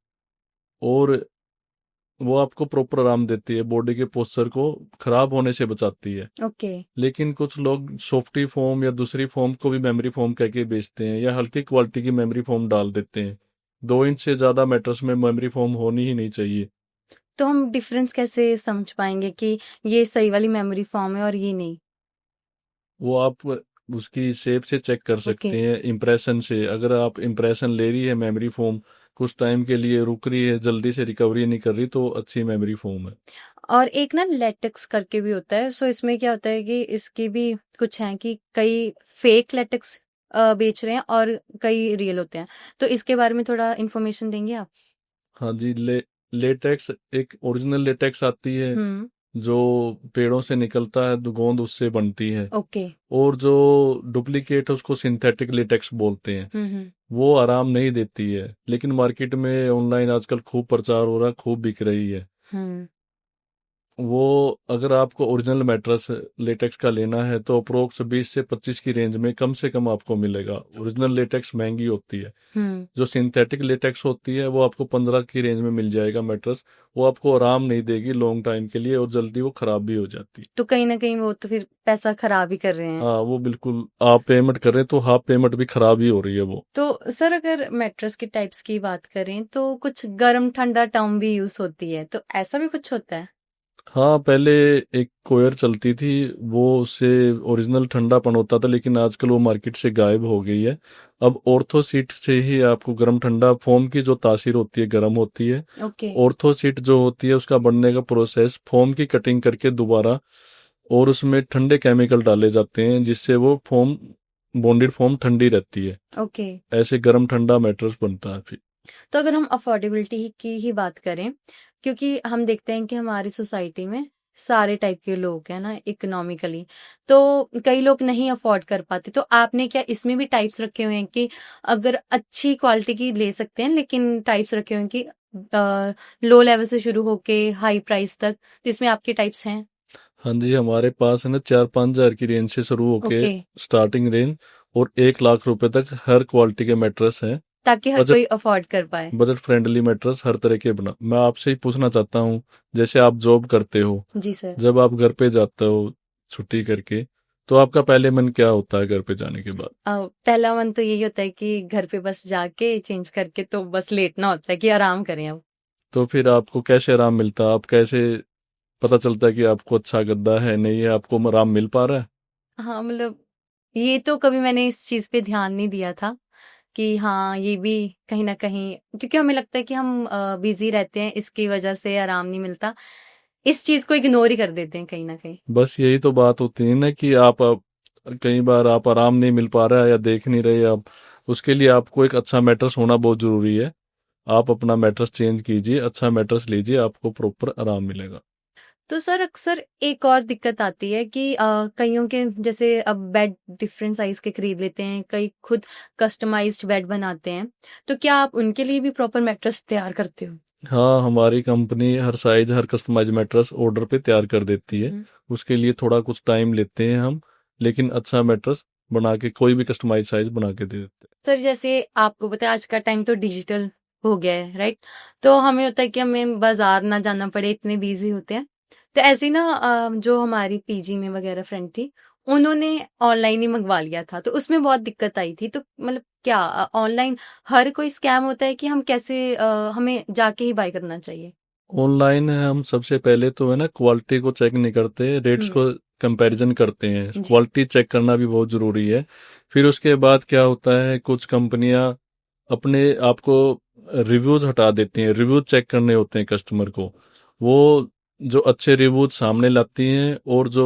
और वो आपको प्रॉपर आराम देती है, बॉडी के पोस्चर को खराब होने से बचाती है। ओके। लेकिन कुछ लोग सॉफ्टी फोम या दूसरी फोम को भी मेमोरी फोम कह के बेचते हैं, या हल्की क्वालिटी की मेमोरी फोम डाल देते हैं। 2 इंच से ज्यादा मैट्रेस में मेमोरी फोम होनी ही नहीं चाहिए। तो हम डिफरेंस कैसे समझ पाएंगे कि ये सही वाली मेमोरी फॉर्म है और ये नहीं? वो आप उसकी शेप से चेक कर ओके। सकते हैं, इम्प्रेशन से। अगर आप इम्प्रेशन ले रही है मेमोरी फोम, कुछ टाइम के लिए रुक रही है, जल्दी से रिकवरी नहीं कर रही, तो अच्छी मेमोरी फोम है। और एक ना लेटेक्स करके भी होता है, सो इसमें क्या होता है कि इसकी भी कुछ है कि कई फेक लेटेक्स बेच रहे हैं और कई रियल होते हैं, तो इसके बारे में थोड़ा इन्फॉर्मेशन देंगे आप? हाँ जी, लेटेक्स एक ओरिजिनल लेटेक्स आती है, हम्म। जो पेड़ों से निकलता है, गोंद उससे बनती है। ओके। और जो डुप्लीकेट है उसको सिंथेटिक लेटेक्स बोलते हैं। हम्म। वो आराम नहीं देती है, लेकिन मार्केट में ऑनलाइन आजकल खूब प्रचार हो रहा है, खूब बिक रही है। हम्म। वो अगर आपको ओरिजिनल मैट्रेस लेटेक्स का लेना है तो अप्रोक्स 20 से 25 की रेंज में कम से कम आपको मिलेगा। ओरिजिनल लेटेक्स महंगी होती है। हम्म। जो सिंथेटिक लेटेक्स होती है वो आपको 15 की रेंज में मिल जाएगा मैट्रेस। वो आपको आराम नहीं देगी लॉन्ग टाइम के लिए, और जल्दी वो खराब भी हो जाती है। तो कहीं ना कहीं वो तो फिर पैसा खराब ही कर रहे हैं। हाँ, वो बिल्कुल, आप पेमेंट कर रहे हैं तो हाफ पेमेंट भी खराब ही हो रही है वो। तो सर, अगर मैट्रेस के टाइप्स की बात करें तो कुछ गर्म ठंडा टर्म भी यूज होती है, तो ऐसा भी कुछ होता है? हाँ, पहले एक कोयर चलती थी, वो उससे ओरिजिनल ठंडापन होता था, लेकिन आजकल वो मार्केट से गायब हो गई है। अब ऑर्थो सीट से ही आपको गर्म ठंडा, फोम की जो तासीर होती है गर्म होती है। ओके। ऑर्थो सीट जो होती है उसका बनने का प्रोसेस, फोम की कटिंग करके दोबारा, और उसमें ठंडे केमिकल डाले जाते हैं जिससे वो फोम, बॉन्डेड फोम ठंडी रहती है। ओके। ऐसे गर्म ठंडा मैट्रेस बनता है फिर। तो अगर हम अफोर्डेबिलिटी की ही बात करें, क्योंकि हम देखते हैं कि हमारी सोसाइटी में सारे टाइप के लोग हैं ना इकोनॉमिकली, तो कई लोग नहीं अफोर्ड कर पाते, तो आपने क्या इसमें भी टाइप्स रखे हुए हैं कि अगर अच्छी क्वालिटी की ले सकते हैं, लेकिन टाइप्स रखे हुए हैं कि लो लेवल से शुरू होके हाई प्राइस तक, तो इसमें आपके टाइप्स हैं? हाँ जी, हमारे पास है ना 4-5 हजार की रेंज से शुरू होके ओके। स्टार्टिंग रेंज, और 1 लाख रुपए तक हर क्वालिटी के मैट्रेस हैं। ताकि हर बजट कोई अफोर्ड कर पाए। बजट फ्रेंडली मैट्रेस हर तरह के बना। मैं आपसे ही पूछना चाहता हूँ, जैसे आप जॉब करते हो, जी सर। जब आप घर पे जाते हो छुट्टी करके, तो आपका पहले मन क्या होता है घर पे जाने के बाद? पहला मन तो यही होता है कि घर पे बस जाके चेंज करके तो बस लेटना होता है कि आराम करें अब। तो फिर आपको कैसे आराम मिलता है? आप कैसे पता चलता है कि आपको अच्छा गद्दा है, नहीं है, आपको आराम मिल पा रहा है? हाँ, मतलब ये तो कभी मैंने इस चीज पे ध्यान नहीं दिया था कि हाँ, ये भी कहीं ना कहीं, क्योंकि हमें लगता है कि हम बिजी रहते हैं, इसकी वजह से आराम नहीं मिलता, इस चीज को इग्नोर ही कर देते हैं कहीं ना कहीं। बस यही तो बात होती है ना, कि कई बार आप आराम नहीं मिल पा रहा है या देख नहीं रहे आप, उसके लिए आपको एक अच्छा मैट्रेस होना बहुत जरूरी है। आप अपना मैट्रेस चेंज कीजिए, अच्छा मैट्रेस लीजिए, आपको प्रॉपर आराम मिलेगा। तो सर, अक्सर एक और दिक्कत आती है कि कईयों के जैसे अब बेड डिफरेंट साइज के खरीद लेते हैं, कई खुद कस्टमाइज्ड बेड बनाते हैं, तो क्या आप उनके लिए भी प्रॉपर मैट्रेस तैयार करते हो? हाँ, हमारी कंपनी हर साइज, हर कस्टमाइज मैट्रेस ऑर्डर पे तैयार कर देती है। हम्म। उसके लिए थोड़ा कुछ टाइम लेते हैं हम, लेकिन अच्छा मैट्रेस बना के, कोई भी कस्टमाइज साइज बना के दे देते सर, जैसे आपको पता है आज का टाइम तो डिजिटल हो गया है, राइट? तो हमें होता है कि हमें बाजार ना जाना पड़े, इतने बिजी होते हैं। तो ऐसे ही ना जो हमारी पीजी में वगैरह फ्रेंड थी, उन्होंने ऑनलाइन ही मंगवा लिया था, तो उसमें बहुत दिक्कत आई थी। तो मतलब क्या ऑनलाइन हर कोई स्कैम होता है कि हम कैसे हमें जाके ही बाय करना चाहिए? हैं। ऑनलाइन हम सबसे पहले तो है ना क्वालिटी को चेक नहीं करते, रेट्स हम्म। को कंपैरिजन करते हैं, जी। क्वालिटी चेक करना भी बहुत ज़रूरी है। फिर उसके बाद क्या होता है, कुछ कंपनियां अपने आपको रिव्यूज हटा देती हैं, रिव्यूज चेक करने होते हैं कस्टमर को। वो जो अच्छे रिव्यूज सामने लाती हैं और जो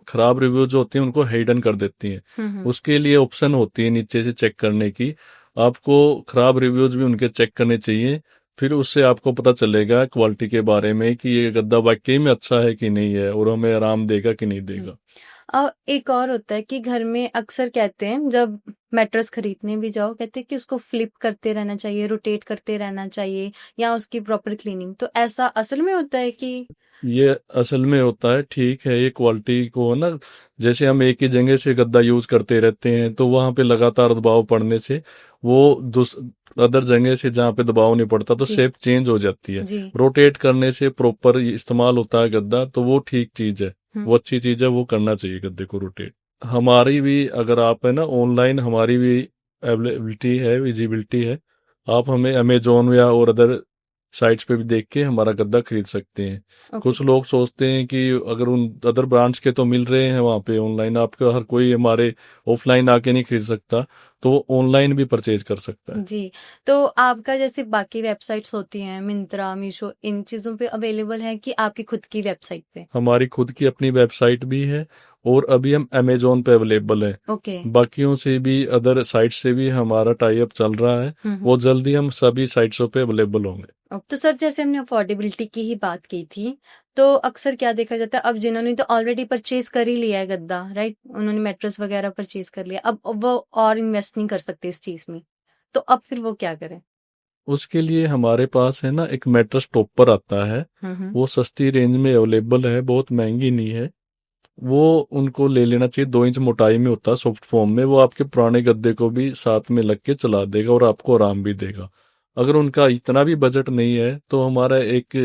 खराब रिव्यूज होते हैं उनको हिडन कर देती हैं। हम्म। उसके लिए ऑप्शन होती है नीचे से चेक करने की। आपको खराब रिव्यूज भी उनके चेक करने चाहिए। फिर उससे आपको पता चलेगा क्वालिटी के बारे में कि ये गद्दा वाकई में अच्छा है कि नहीं है और हमें आराम देगा कि नहीं देगा। एक और होता है कि घर में अक्सर कहते हैं जब मैट्रेस खरीदने भी जाओ, कहते हैं कि उसको फ्लिप करते रहना चाहिए, रोटेट करते रहना चाहिए, या उसकी प्रॉपर क्लीनिंग। तो ऐसा असल में होता है कि ये असल में होता है, ठीक है। ये क्वालिटी को ना, जैसे हम एक ही जगह से गद्दा यूज करते रहते हैं तो वहां पे लगातार दबाव पड़ने से वो अदर जगह से जहाँ पे दबाव नहीं पड़ता तो जी शेप चेंज हो जाती है। जी। रोटेट करने से प्रॉपर इस्तेमाल होता है गद्दा, तो वो ठीक चीज है, हम्म। वो अच्छी चीज है, वो करना चाहिए गद्दे को रोटेट। हमारी भी, अगर आप है ना ऑनलाइन, हमारी भी अवेलेबिलिटी है, विजिबिलिटी है। आप हमें अमेजोन या और अदर साइट्स पे भी देख के हमारा गद्दा खरीद सकते हैं। ओके। कुछ लोग सोचते हैं कि अगर उन अदर ब्रांड्स के तो मिल रहे हैं वहाँ पे ऑनलाइन, आपका हर कोई हमारे ऑफलाइन आके नहीं खरीद सकता, तो वो ऑनलाइन भी परचेज कर सकता है। जी। तो आपका जैसे बाकी वेबसाइट्स होती हैं, मिंत्रा, मीशो, इन चीजों पे अवेलेबल है कि आपकी खुद की वेबसाइट पे? हमारी खुद की अपनी वेबसाइट भी है और अभी हम अमेजोन पे अवेलेबल है। ओके। बाकियों से भी, अदर साइट से भी हमारा टाई अप चल रहा है। हम्म। वो जल्दी हम सभी साइट्सों पे अवेलेबल होंगे। तो सर जैसे हमने अफोर्डेबिलिटी की ही बात की थी, तो अक्सर क्या देखा जाता है, अब जिन्होंने तो ऑलरेडी परचेज कर ही लिया है गद्दा, राइट, उन्होंने मैट्रेस वगैरह परचेज कर लिया, अब वो और इन्वेस्ट नहीं कर सकते इस चीज में, तो अब फिर वो क्या करें? उसके लिए हमारे पास है ना एक मैट्रेस टॉपर आता है। हम्म। वो सस्ती रेंज में अवेलेबल है, बहुत महंगी नहीं है। वो उनको ले लेना चाहिए, 2 इंच मोटाई में होता है, सॉफ्ट फॉर्म में। वो आपके पुराने गद्दे को भी साथ में लग के चला देगा और आपको आराम भी देगा। अगर उनका इतना भी बजट नहीं है तो हमारा एक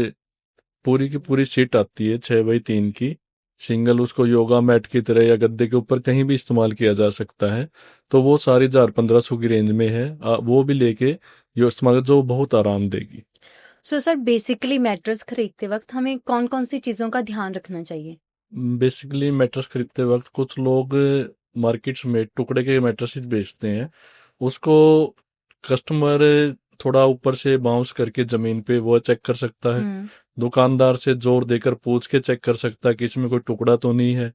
पूरी की पूरी सीट आती है 6x3 की, सिंगल। उसको योगा मैट की तरह या गद्दे के ऊपर कहीं भी इस्तेमाल किया जा सकता है। तो वो सारी 1,000-1,500 की रेंज में है। वो भी लेके यो इस्तेमाल, जो बहुत आराम देगी। सो सर बेसिकली मैट्रेस खरीदते वक्त हमें कौन कौन सी चीजों का ध्यान रखना चाहिए? बेसिकली मैट्रेस खरीदते वक्त कुछ लोग मार्केट्स में टुकड़े के मैट्रेसेस बेचते हैं। उसको कस्टमर थोड़ा ऊपर से बाउंस करके जमीन पे वो चेक कर सकता है। हम्म। दुकानदार से जोर देकर पूछ के चेक कर सकता है कि इसमें कोई टुकड़ा तो नहीं है।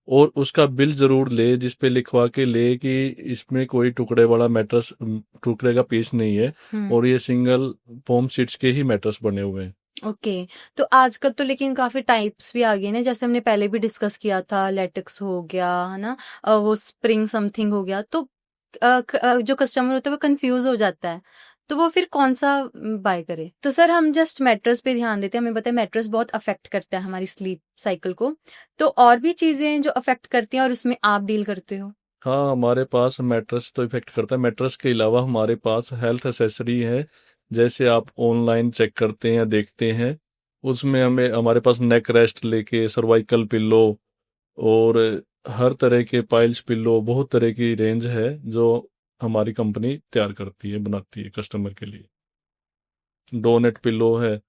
और उसका बिल जरूर ले, जिस पे लिखवा के ले कि इसमें कोई टुकड़े वाला मैट्रेस, टुकड़े का पीस नहीं है हम्म। और ये सिंगल फोम सीट्स के ही मैट्रेस बने हुए हैं। ओके। तो आजकल तो लेकिन काफी टाइप्स भी आ गए ना, जैसे हमने पहले भी डिस्कस किया था, लेटेक्स हो गया है ना, वो स्प्रिंग समथिंग हो गया, तो जो कस्टमर होता है वो कंफ्यूज हो जाता है, तो वो फिर कौन सा बाय करे? तो सर हम जस्ट मैट्रेस पे ध्यान देते हैं, हमें पता है मैट्रेस बहुत अफेक्ट करता है हमारी स्लीप साइकिल को, तो और भी चीजें हैं जो अफेक्ट करती हैं और उसमें आप डील करते हो? हाँ, हमारे पास मैट्रेस तो इफेक्ट करता है। मैट्रेस के अलावा हमारे पास हेल्थ एसेसरी है। जैसे आप ऑनलाइन चेक करते हैं या देखते हैं, उसमें हमें, हमारे पास नेक रेस्ट लेके सर्वाइकल पिल्लो और हर तरह के पाइल्स पिल्लो, बहुत तरह की रेंज है जो हमारी कंपनी तैयार करती है, बनाती है कस्टमर के लिए। डोनेट पिल्लो है,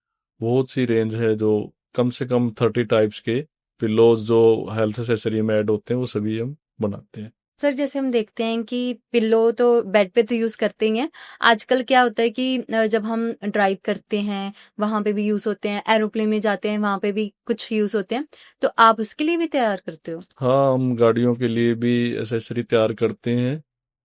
बहुत सी रेंज है, जो कम से कम 30 टाइप्स के पिल्लोज जो हेल्थ एसेसरी में ऐड होते हैं वो सभी हम बनाते हैं। सर जैसे हम देखते हैं कि पिल्लो तो बेड पे तो यूज करते ही हैं, आजकल क्या होता है कि जब हम ड्राइव करते हैं वहां पे भी यूज होते हैं, एरोप्लेन में जाते हैं वहां पे भी कुछ यूज होते हैं, तो आप उसके लिए भी तैयार करते हो? हाँ, हम गाड़ियों के लिए भी एसेसरी तैयार करते हैं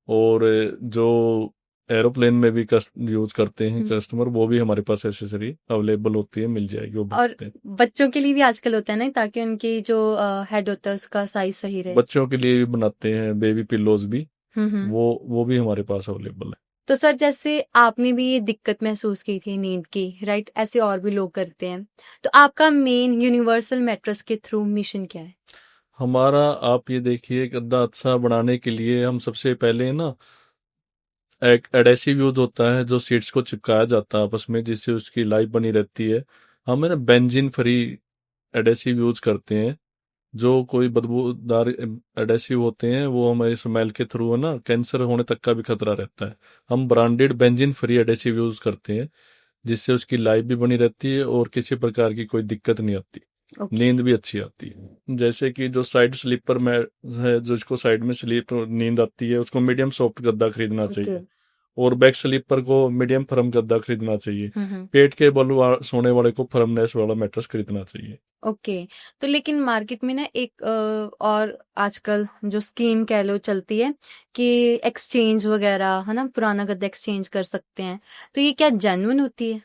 और जो एरोप्लेन में भी यूज करते हैं हम्म। कस्टमर, वो भी हमारे पास एसेसरी अवेलेबल होती है, मिल जाएगी, वो और बनाते हैं। बच्चों के लिए भी आजकल होता है ना, ताकि उनकी जो हेड होता है उसका साइज सही रहे। बच्चों के लिए भी बनाते हैं, बेबी पिल्लोज भी। हम्म। वो भी हमारे पास अवेलेबल है। तो सर जैसे आपने भी ये दिक्कत महसूस की थी नींद की, राइट, ऐसे और भी लोग करते हैं, तो आपका मेन यूनिवर्सल मैट्रेस के थ्रू मिशन क्या है? हमारा, आप ये देखिए, गद्दा अच्छा बनाने के लिए हम सबसे पहले ना एक एडेसिव यूज होता है जो सीट्स को चिपकाया जाता है आपस में, जिससे उसकी लाइफ बनी रहती है। हम है ना बेंजीन फ्री एडेसिव यूज करते हैं। जो कोई बदबूदार एडेसिव होते हैं वो हमारी स्मेल के थ्रू है ना कैंसर होने तक का भी खतरा रहता है। हम branded benzene free adhesive use करते हैं, जिससे उसकी लाइफ भी बनी रहती है और किसी प्रकार की कोई दिक्कत नहीं आती। ओके। नींद भी अच्छी आती है। जैसे कि जो साइड स्लीपर में है, जिसको साइड में स्लीप नींद आती है, उसको मीडियम सॉफ्ट गद्दा खरीदना ओके। चाहिए। और बैक स्लीपर को मीडियम फर्म गद्दा खरीदना चाहिए। हम्म। पेट के बल सोने वाले को फर्मनेस वाला मैट्रेस खरीदना चाहिए। ओके। तो लेकिन मार्केट में ना एक और आजकल जो स्कीम कह लो चलती है कि एक्सचेंज वगैरह है ना, पुराना गद्दा एक्सचेंज कर सकते हैं, तो ये क्या जेन्युइन होती है?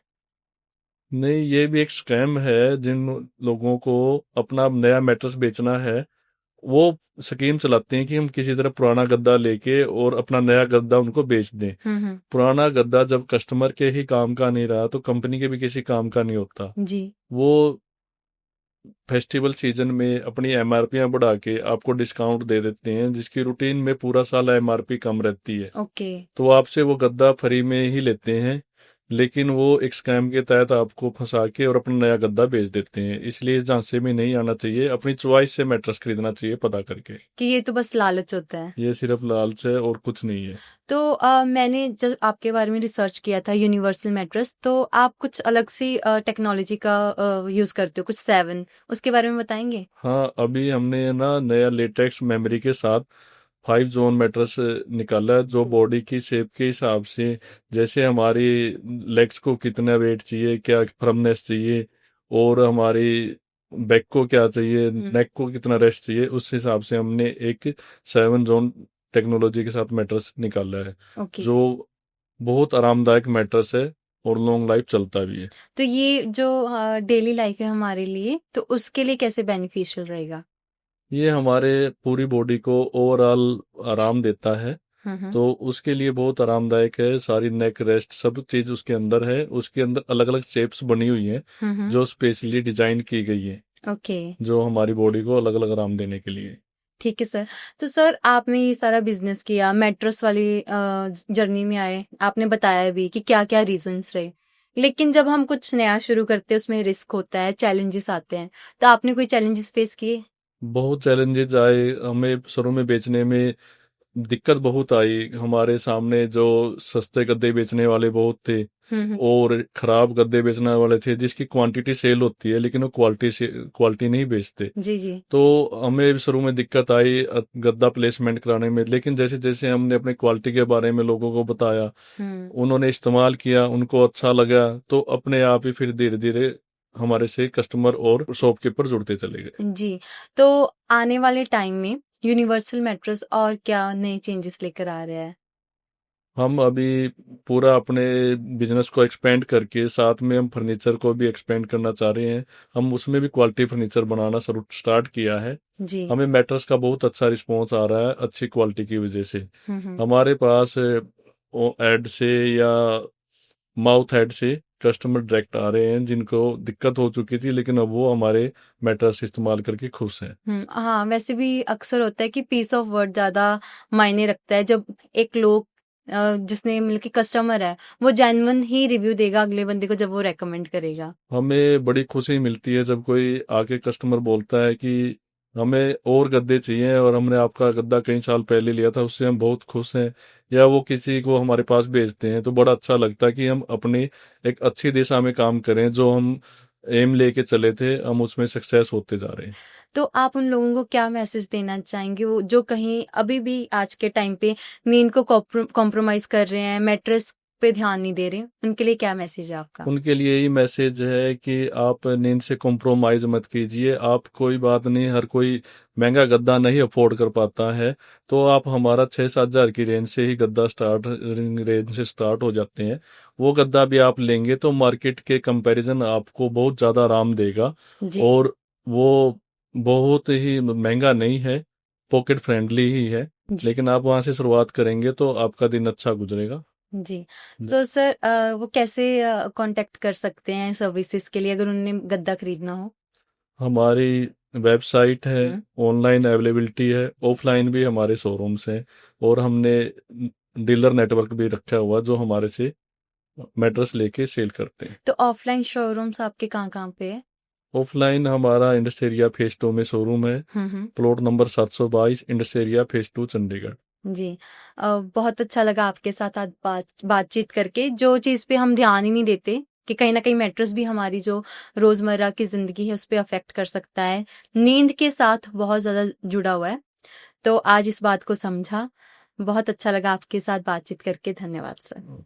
नहीं, ये भी एक स्कैम है। जिन लोगों को अपना नया मैट्रेस बेचना है, वो स्कीम चलाते हैं कि हम किसी तरह पुराना गद्दा लेके और अपना नया गद्दा उनको बेच दें। हम्म। पुराना गद्दा जब कस्टमर के ही काम का नहीं रहा तो कंपनी के भी किसी काम का नहीं होता। जी। वो फेस्टिवल सीजन में अपनी एमआरपियां बढ़ा के आपको डिस्काउंट दे देते हैं, जिसकी रूटीन में पूरा साल एमआरपी कम रहती है। ओके। तो आपसे वो गद्दा फ्री में ही लेते हैं, लेकिन वो एक स्कैम के तहत आपको फंसा के और अपना नया गद्दा बेच देते हैं। इसलिए इस झांसे में नहीं आना चाहिए। अपनी चॉइस से मैट्रेस खरीदना चाहिए पता करके। कि ये तो बस लालच होता है। ये सिर्फ लालच है और कुछ नहीं है। तो मैंने जब आपके बारे में रिसर्च किया था यूनिवर्सल मैट्रेस, तो आप कुछ अलग सी टेक्नोलॉजी का यूज करते हो, कुछ 7, उसके बारे में बताएंगे? हाँ, अभी हमने ना नया लेटेक्स मेमोरी के साथ 5 जोन मैट्रेस निकाला है, जो बॉडी की शेप के हिसाब से, जैसे हमारी लेग्स को कितना वेट चाहिए, क्या फर्मनेस चाहिए, और हमारी बैक को क्या चाहिए, नेक को कितना रेस्ट चाहिए, उस हिसाब से हमने एक 7 जोन टेक्नोलॉजी के साथ मैट्रेस निकाला है, ओके। जो बहुत आरामदायक मैट्रेस है और लॉन्ग लाइफ चलता भी है। तो ये जो डेली लाइफ है हमारे लिए, तो उसके लिए कैसे बेनिफिशियल रहेगा? ये हमारे पूरी बॉडी को ओवरऑल आराम देता है, हम्म। तो उसके लिए बहुत आरामदायक है। सारी नेक रेस्ट सब चीज उसके अंदर है। उसके अंदर अलग अलग शेप्स बनी हुई हैं, हम्म। जो स्पेशली डिजाइन की गई है, ओके। जो हमारी बॉडी को अलग अलग आराम देने के लिए। ठीक है सर। तो सर आपने ये सारा बिजनेस किया, मैट्रेस वाली जर्नी में आए, आपने बताया भी कि क्या क्या रीजंस रहे, लेकिन जब हम कुछ नया शुरू करते हैं उसमें रिस्क होता है, चैलेंजेस आते हैं, तो आपने कोई चैलेंजेस फेस किए? बहुत चैलेंजेस आए हमें शुरू में बेचने में। दिक्कत बहुत आई। हमारे सामने जो सस्ते गद्दे बेचने वाले बहुत थे हम्म। और खराब गद्दे बेचने वाले थे, जिसकी क्वांटिटी सेल होती है लेकिन वो क्वालिटी नहीं बेचते। जी जी। तो हमें शुरू में दिक्कत आई गद्दा प्लेसमेंट कराने में, लेकिन जैसे जैसे हमने अपनी क्वालिटी के बारे में लोगों को बताया, हम्म। उन्होंने इस्तेमाल किया, उनको अच्छा लगा, तो अपने आप ही फिर धीरे धीरे हमारे से कस्टमर और शॉपकीपर जुड़ते चले गए। जी। तो आने वाले टाइम में यूनिवर्सल मैट्रेस और क्या नए चेंजेस लेकर आ रहा है? हम अभी पूरा अपने बिजनेस को एक्सपेंड करके साथ में हम फर्नीचर को भी एक्सपेंड करना चाह रहे हैं। हम उसमें भी क्वालिटी फर्नीचर बनाना स्टार्ट किया है। जी। हमें मैट्रेस का बहुत अच्छा रिस्पॉन्स आ रहा है अच्छी क्वालिटी की वजह से। हम्म। हमारे पास एड से या माउथ हेड से कस्टमर डायरेक्ट आ रहे हैं, जिनको दिक्कत हो चुकी थी, लेकिन अब वो हमारे मैट्रेस इस्तेमाल करके खुश हैं। हाँ, वैसे भी अक्सर होता है कि पीस ऑफ वर्ड ज्यादा मायने रखता है। जब एक लोग जिसने मतलब कि कस्टमर है, वो जेन्युइन ही रिव्यू देगा अगले बंदे को जब वो रेकमेंड करेगा। हमें बड़ी खुशी मिलती है जब कोई आके कस्टमर बोलता है कि हमें और गद्दे चाहिए और हमने आपका गद्दा कई साल पहले लिया था, उससे हम बहुत खुश हैं, या वो किसी को हमारे पास भेजते हैं, तो बड़ा अच्छा लगता है कि हम अपनी एक अच्छी दिशा में काम करें। जो हम एम लेके चले थे, हम उसमें सक्सेस होते जा रहे हैं। तो आप उन लोगों को क्या मैसेज देना चाहेंगे, वो जो कहीं अभी भी आज के टाइम पे नींद को कॉम्प्रोमाइज कर रहे हैं, मैट्रेस पे ध्यान नहीं दे रहे, उनके लिए क्या मैसेज है आपका? उनके लिए यही मैसेज है कि आप नींद से कॉम्प्रोमाइज मत कीजिए। आप कोई बात नहीं, हर कोई महंगा गद्दा नहीं अफोर्ड कर पाता है, तो आप हमारा 6-7 हज़ार की रेंज से ही गद्दा रेंज से स्टार्ट हो जाते हैं। वो गद्दा भी आप लेंगे तो मार्केट के कंपैरिजन आपको बहुत ज़्यादा आराम देगा, जी और वो बहुत ही महंगा नहीं है, पॉकेट फ्रेंडली ही है। जी। लेकिन आप वहां से शुरुआत करेंगे तो आपका दिन अच्छा गुजरेगा। जी। सो सर वो कैसे कांटेक्ट कर सकते हैं सर्विसेज के लिए अगर उन्हें गद्दा खरीदना हो? हमारी वेबसाइट है, हम्म। ऑनलाइन अवेलेबिलिटी है, ऑफलाइन भी हमारे शोरूम्स हैं, और हमने डीलर नेटवर्क भी रखा हुआ जो हमारे से मैट्रेस लेके सेल करते हैं। तो ऑफलाइन शोरूम्स आपके कहाँ कहाँ पे है? ऑफलाइन हमारा इंडस्ट्रिया फेज 2 में शोरूम है, हम्म। Plot number 722, industrial phase 2, Chandigarh. जी। बहुत अच्छा लगा आपके साथ आज बातचीत करके। जो चीज़ पे हम ध्यान ही नहीं देते, कि कहीं ना कहीं मैट्रेस भी हमारी जो रोजमर्रा की जिंदगी है उस पर अफेक्ट कर सकता है, नींद के साथ बहुत ज्यादा जुड़ा हुआ है। तो आज इस बात को समझा, बहुत अच्छा लगा आपके साथ बातचीत करके। धन्यवाद सर।